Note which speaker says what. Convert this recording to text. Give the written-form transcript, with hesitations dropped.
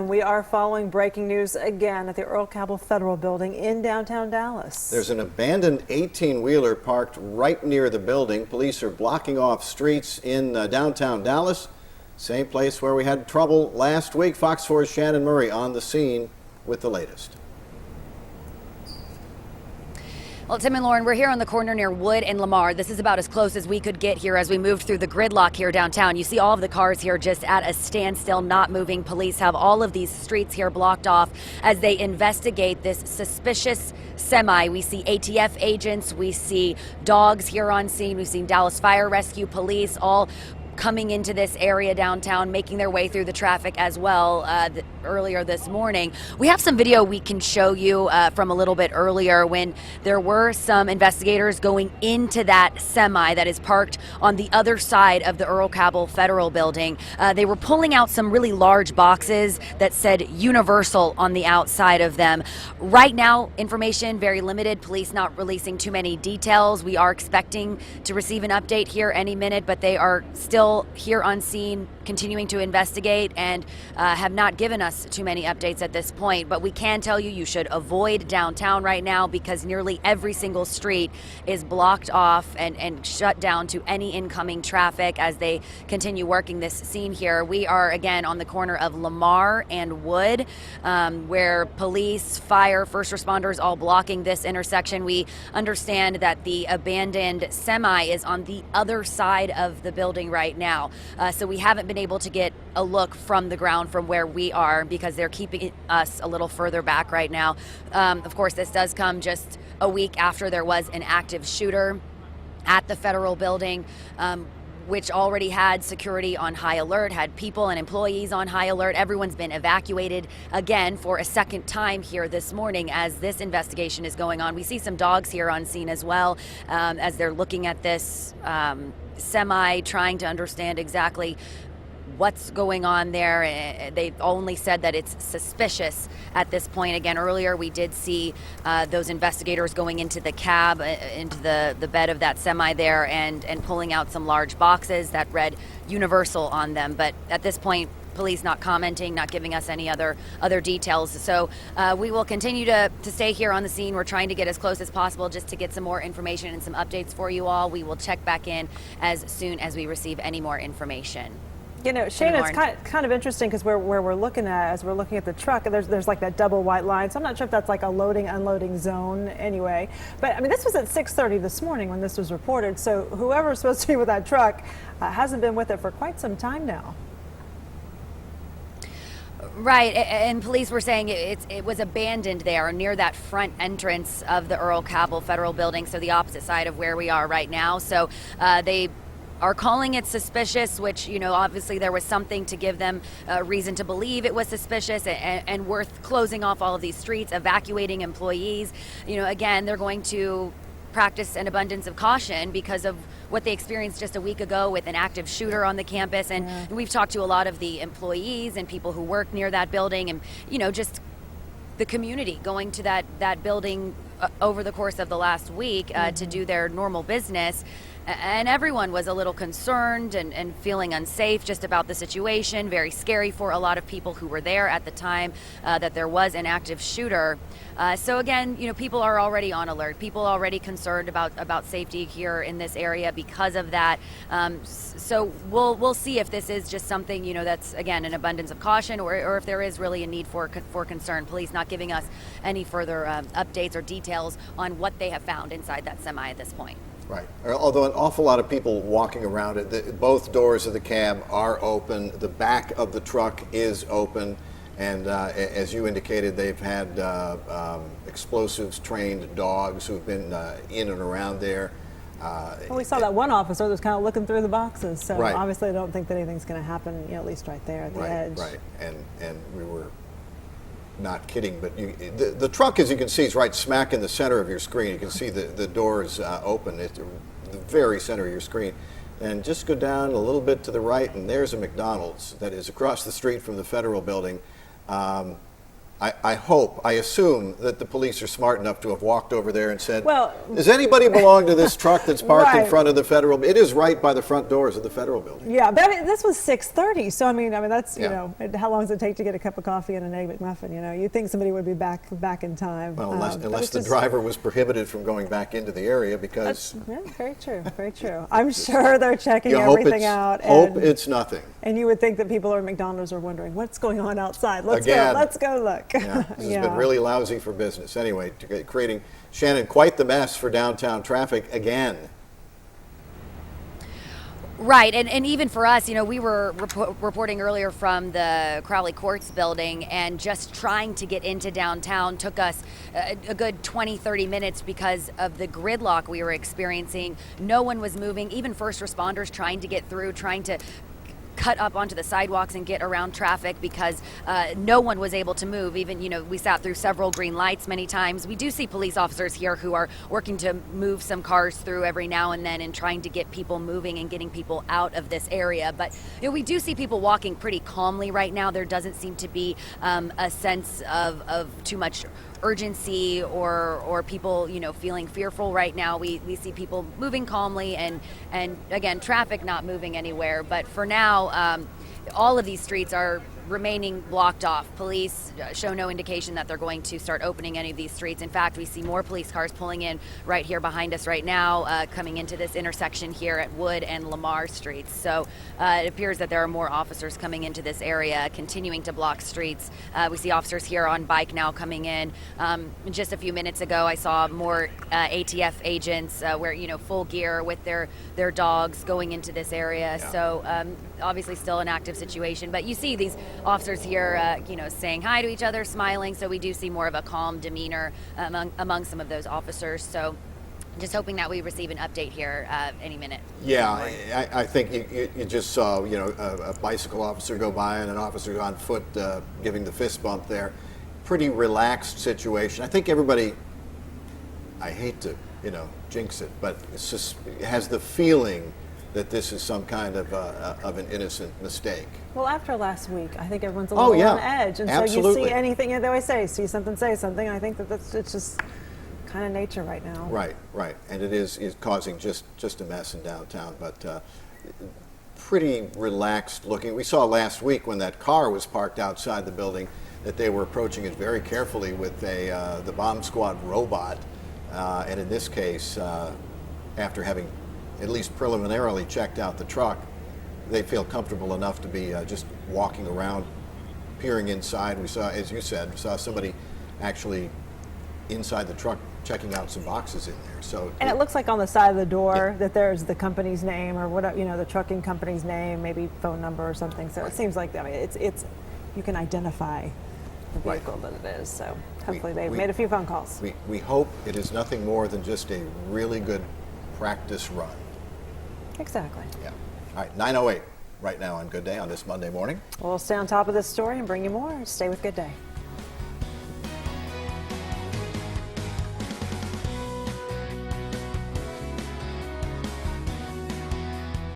Speaker 1: we are following breaking news again at the Earl Cabell Federal Building in downtown Dallas.
Speaker 2: There's an abandoned 18-wheeler parked right near the building. Police are blocking off streets in downtown Dallas. Same place where we had trouble last week. Fox 4's Shannon Murray on the scene with the latest.
Speaker 3: Well, Tim and Lauren, we're here on the corner near Wood and Lamar. This is about as close as we could get here as we moved through the gridlock here downtown. You see all of the cars here just at a standstill, not moving. Police have all of these streets here blocked off as they investigate this suspicious semi. We see ATF agents, we see dogs here on scene, we've seen Dallas Fire Rescue Police all coming into this area downtown, making their way through the traffic as well earlier this morning. We have some video we can show you from a little bit earlier when there were some investigators going into that semi that is parked on the other side of the Earl Cabell Federal Building. They were pulling out some really large boxes that said Universal on the outside of them. Right now, information very limited. Police not releasing too many details. We are expecting to receive an update here any minute, but they are still here on scene continuing to investigate and have not given us too many updates at this point. But we can tell you should avoid downtown right now because nearly every single street is blocked off and shut down to any incoming traffic as they continue working this scene here. We are again on the corner of Lamar and Wood, where police, fire, first responders all blocking this intersection. We understand that the abandoned semi is on the other side of the building right now. So we haven't been able to get a look from the ground from where we are because they're keeping us a little further back right now. Of course, this does come just a week after there was an active shooter at the federal building, which already had security on high alert, had people and employees on high alert. Everyone's been evacuated again for a second time here this morning as this investigation is going on. We see some dogs here on scene as well as they're looking at this semi, trying to understand exactly what's going on there. They've only said that it's suspicious at this point. Again, earlier we did see those investigators going into the cab, into the bed of that semi there and pulling out some large boxes that read Universal on them. But at this point, police not commenting, not giving us any other details. So we will continue to stay here on the scene. We're trying to get as close as possible just to get some more information and some updates for you all. We will check back in as soon as we receive any more information.
Speaker 1: You know, Shana, it's kind of interesting because where we're looking at, as we're looking at the truck, there's like that double white line. So I'm not sure if that's like a loading, unloading zone anyway. But I mean, this was at 6:30 this morning when this was reported. So whoever's supposed to be with that truck hasn't been with it for quite some time now.
Speaker 3: Right, and police were saying it was abandoned there near that front entrance of the Earl Cabell Federal Building, so the opposite side of where we are right now. So they are calling it suspicious, which, you know, obviously there was something to give them reason to believe it was suspicious and worth closing off all of these streets, evacuating employees. You know, again, they're going to practice an abundance of caution because of what they experienced just a week ago with an active shooter on the campus. And we've talked to a lot of the employees and people who work near that building and, you know, just the community going to that building over the course of the last week to do their normal business. And everyone was a little concerned and feeling unsafe just about the situation. Very scary for a lot of people who were there at the time that there was an active shooter. So again, you know, people are already on alert. People already concerned about safety here in this area because of that. So we'll see if this is just something, you know, that's again an abundance of caution, or if there is really a need for concern. Police not giving us any further updates or details on what they have found inside that semi at this point.
Speaker 2: Right. Although an awful lot of people walking around it, both doors of the cab are open. The back of the truck is open. And as you indicated, they've had explosives trained dogs who've been in and around there.
Speaker 1: Well, we saw that one officer that was kind of looking through the boxes. So
Speaker 2: right.
Speaker 1: Obviously I don't think that anything's going to happen, you know, at least right there at the edge.
Speaker 2: Right. And we were not kidding, but the truck, as you can see, is right smack in the center of your screen. You can see the doors open at the very center of your screen. And just go down a little bit to the right, and there's a McDonald's that is across the street from the Federal Building. I assume that the police are smart enough to have walked over there and said,
Speaker 1: Well,
Speaker 2: does anybody belong to this truck that's parked in
Speaker 1: Right.
Speaker 2: front of the federal? It is right by the front doors of the federal building.
Speaker 1: Yeah, but I mean, this was 6:30, so I mean, that's
Speaker 2: Yeah.
Speaker 1: you know, how long does it take to get a cup of coffee and an egg McMuffin? You know, you'd think somebody would be back in time.
Speaker 2: Well,
Speaker 1: but
Speaker 2: unless
Speaker 1: it's
Speaker 2: the
Speaker 1: just-
Speaker 2: driver was prohibited from going back into the area because
Speaker 1: Yeah, very true, very true. I'm sure they're checking
Speaker 2: you hope
Speaker 1: everything
Speaker 2: it's,
Speaker 1: out.
Speaker 2: hope
Speaker 1: and,
Speaker 2: it's nothing.
Speaker 1: and you would think that people at McDonald's are wondering what's going on outside. Let's
Speaker 2: Again.
Speaker 1: go look.
Speaker 2: Yeah, this has been really lousy for business. Anyway, creating, Shannon, quite the mess for downtown traffic again.
Speaker 3: Right, and even for us, you know, we were reporting earlier from the Crowley Courts building, and just trying to get into downtown took us a good 20-30 minutes because of the gridlock we were experiencing. No one was moving, even first responders trying to get through, trying to cut up onto the sidewalks and get around traffic because no one was able to move. Even, you know, we sat through several green lights many times. We do see police officers here who are working to move some cars through every now and then and trying to get people moving and getting people out of this area. But, you know, we do see people walking pretty calmly right now. There doesn't seem to be a sense of too much urgency or people, you know, feeling fearful right now. We see people moving calmly and again, traffic not moving anywhere. But for now, all of these streets are remaining blocked off. Police show no indication that they're going to start opening any of these streets. In fact, we see more police cars pulling in right here behind us right now, coming into this intersection here at Wood and Lamar Streets. So it appears that there are more officers coming into this area, continuing to block streets. We see officers here on bike now coming in. Just a few minutes ago, I saw more ATF agents where, you know, full gear with their dogs going into this area.
Speaker 2: Yeah.
Speaker 3: So obviously still an active situation, but you see these officers here, you know, saying hi to each other, smiling. So we do see more of a calm demeanor among some of those officers. So just hoping that we receive an update here any minute.
Speaker 2: Yeah, I think you just saw, you know, a bicycle officer go by and an officer on foot giving the fist bump there. Pretty relaxed situation. I think everybody, I hate to, you know, jinx it, but it's just, it has the feeling that this is some kind of an innocent mistake.
Speaker 1: Well, after last week, I think everyone's a little
Speaker 2: yeah.
Speaker 1: on edge, and so you
Speaker 2: Absolutely.
Speaker 1: see anything. They always say, "See something, say something." I think it's just kind of nature right now.
Speaker 2: Right, and it is causing just a mess in downtown, but pretty relaxed looking. We saw last week when that car was parked outside the building that they were approaching it very carefully with the bomb squad robot, and in this case, after having at least preliminarily checked out the truck, they feel comfortable enough to be just walking around, peering inside. We saw, as you said, somebody actually inside the truck checking out some boxes in there. So,
Speaker 1: And it looks like on the side of the door that there's the company's name or whatever, you know, the trucking company's name, maybe phone number or something. So it seems like, I mean, it's you can identify the
Speaker 2: Right.
Speaker 1: vehicle that it is. So hopefully they've
Speaker 2: we-
Speaker 1: made a few phone calls.
Speaker 2: we hope it is nothing more than just a really good practice run.
Speaker 1: Exactly.
Speaker 2: Yeah. All right, 9:08 right now on Good Day on this Monday morning.
Speaker 1: We'll stay on top of this story and bring you more. Stay with Good Day.